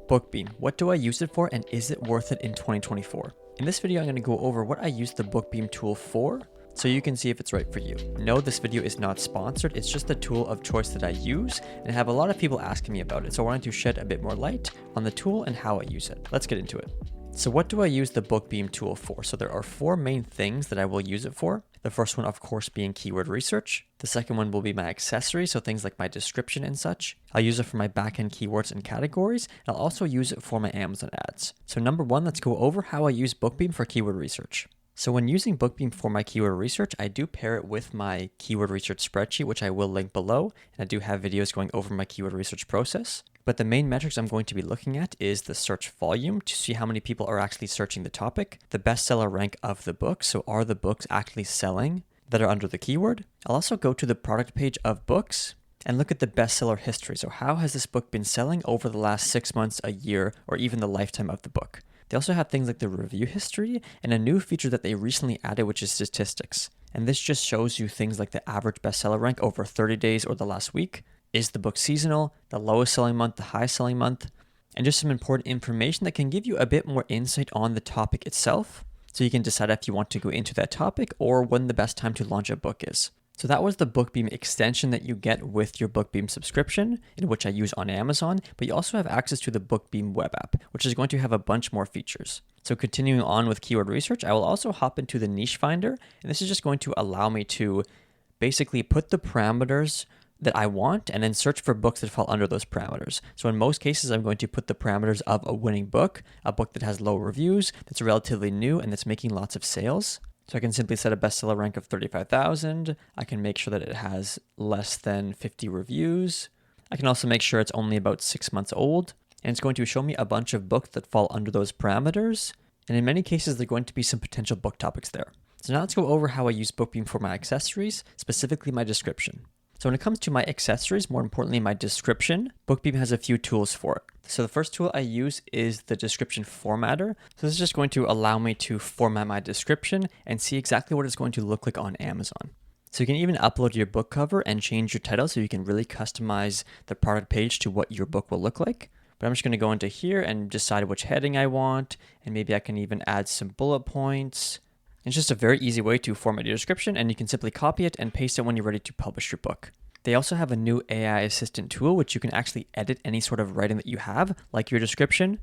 BookBeam. What do I use it for and is it worth it in 2024? In this video, I'm going to go over what I use the BookBeam tool for so you can see if it's right for you. No, this video is not sponsored. It's just the tool of choice that I use and I have a lot of people asking me about it. So I wanted to shed a bit more light on the tool and how I use it. Let's get into it. So what do I use the BookBeam tool for? So there are four main things that I will use it for. The first one, of course, being keyword research. The second one will be my accessories, so things like my description and such. I'll use it for my backend keywords and categories. And I'll also use it for my Amazon ads. So number one, let's go over how I use BookBeam for keyword research. So when using BookBeam for my keyword research, I do pair it with my keyword research spreadsheet, which I will link below. And I do have videos going over my keyword research process. But the main metrics I'm going to be looking at is the search volume to see how many people are actually searching the topic, the bestseller rank of the book, so are the books actually selling that are under the keyword. I'll also go to the product page of books and look at the bestseller history. So how has this book been selling over the last 6 months, a year, or even the lifetime of the book? They also have things like the review history and a new feature that they recently added, which is statistics. And this just shows you things like the average bestseller rank over 30 days or the last week. Is the book seasonal, the lowest selling month, the highest selling month, and just some important information that can give you a bit more insight on the topic itself. So you can decide if you want to go into that topic or when the best time to launch a book is. So that was the BookBeam extension that you get with your BookBeam subscription, in which I use on Amazon, but you also have access to the BookBeam web app, which is going to have a bunch more features. So continuing on with keyword research, I will also hop into the niche finder, and this is just going to allow me to basically put the parameters that I want and then search for books that fall under those parameters. So in most cases, I'm going to put the parameters of a winning book, a book that has low reviews, that's relatively new, and that's making lots of sales. So I can simply set a bestseller rank of 35,000. I can make sure that it has less than 50 reviews. I can also make sure it's only about 6 months old. And it's going to show me a bunch of books that fall under those parameters. And in many cases, there are going to be some potential book topics there. So now let's go over how I use BookBeam for my accessories, specifically my description. So when it comes to my accessories, more importantly, my description, BookBeam has a few tools for it. So the first tool I use is the description formatter. So this is just going to allow me to format my description and see exactly what it's going to look like on Amazon. So you can even upload your book cover and change your title so you can really customize the product page to what your book will look like. But I'm just going to go into here and decide which heading I want. And maybe I can even add some bullet points. It's just a very easy way to format your description, and you can simply copy it and paste it when you're ready to publish your book. They also have a new AI assistant tool, which you can actually edit any sort of writing that you have, like your description,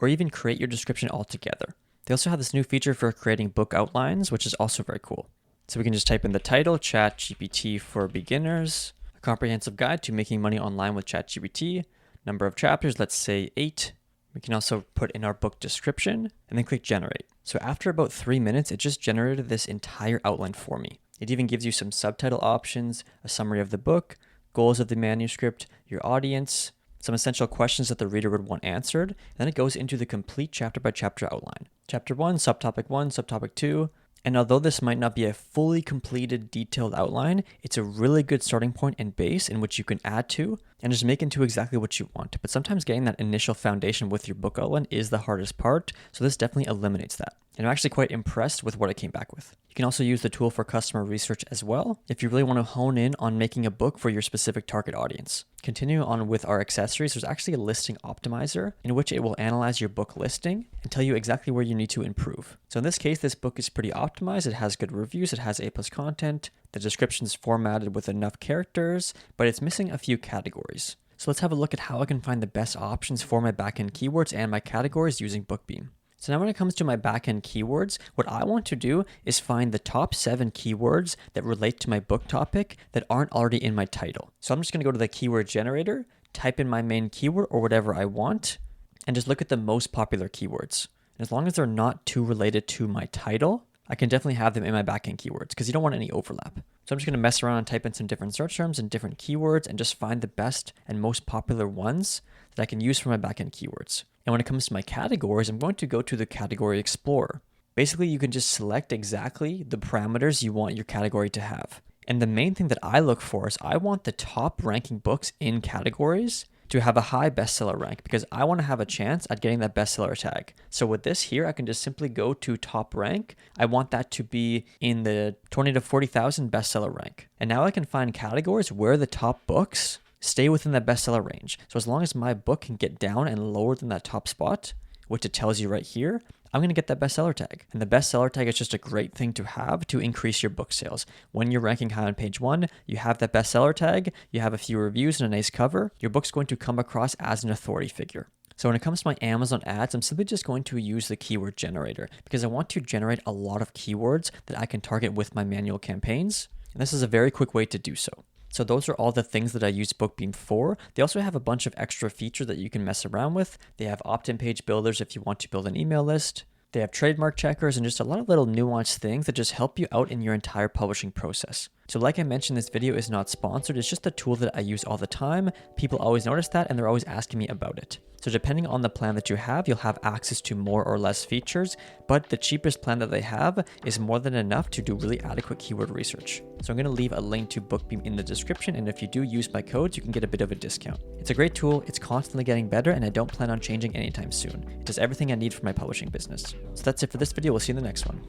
or even create your description altogether. They also have this new feature for creating book outlines, which is also very cool. So we can just type in the title, ChatGPT for beginners, a comprehensive guide to making money online with ChatGPT, number of chapters, let's say 8. We can also put in our book description and then click generate. So after about 3 minutes, it just generated this entire outline for me. It even gives you some subtitle options, a summary of the book, goals of the manuscript, your audience, some essential questions that the reader would want answered, and then it goes into the complete chapter by chapter outline. Chapter 1, subtopic 2, and although this might not be a fully completed detailed outline, it's a really good starting point and base in which you can add to and just make into exactly what you want. But sometimes getting that initial foundation with your book outline is the hardest part, so this definitely eliminates that. And I'm actually quite impressed with what it came back with. You can also use the tool for customer research as well if you really want to hone in on making a book for your specific target audience. Continuing on with our accessories, there's actually a listing optimizer in which it will analyze your book listing and tell you exactly where you need to improve. So in this case, this book is pretty optimized. It has good reviews. It has A+ content. The description is formatted with enough characters, but it's missing a few categories. So let's have a look at how I can find the best options for my backend keywords and my categories using BookBeam. So now when it comes to my backend keywords, what I want to do is find the top 7 keywords that relate to my book topic that aren't already in my title. So I'm just going to go to the keyword generator, type in my main keyword or whatever I want, and just look at the most popular keywords. And as long as they're not too related to my title, I can definitely have them in my backend keywords because you don't want any overlap. So I'm just going to mess around and type in some different search terms and different keywords and just find the best and most popular ones that I can use for my backend keywords. And when it comes to my categories, I'm going to go to the category explorer. Basically, you can just select exactly the parameters you want your category to have. And the main thing that I look for is I want the top ranking books in categories to have a high bestseller rank because I want to have a chance at getting that bestseller tag. So with this here, I can just simply go to top rank. I want that to be in the 20 to 40,000 bestseller rank. And now I can find categories where the top books stay within the bestseller range. So as long as my book can get down and lower than that top spot, which it tells you right here, I'm going to get that bestseller tag. And the bestseller tag is just a great thing to have to increase your book sales. When you're ranking high on page 1, you have that bestseller tag, you have a few reviews and a nice cover, your book's going to come across as an authority figure. So when it comes to my Amazon ads, I'm simply just going to use the keyword generator because I want to generate a lot of keywords that I can target with my manual campaigns. And this is a very quick way to do so. So those are all the things that I use BookBeam for. They also have a bunch of extra features that you can mess around with. They have opt-in page builders if you want to build an email list. They have trademark checkers and just a lot of little nuanced things that just help you out in your entire publishing process. So like I mentioned, this video is not sponsored. It's just a tool that I use all the time. People always notice that and they're always asking me about it. So depending on the plan that you have, you'll have access to more or less features, but the cheapest plan that they have is more than enough to do really adequate keyword research. So I'm going to leave a link to BookBeam in the description, and if you do use my codes, you can get a bit of a discount. It's a great tool, it's constantly getting better, and I don't plan on changing anytime soon. It does everything I need for my publishing business. So that's it for this video, we'll see you in the next one.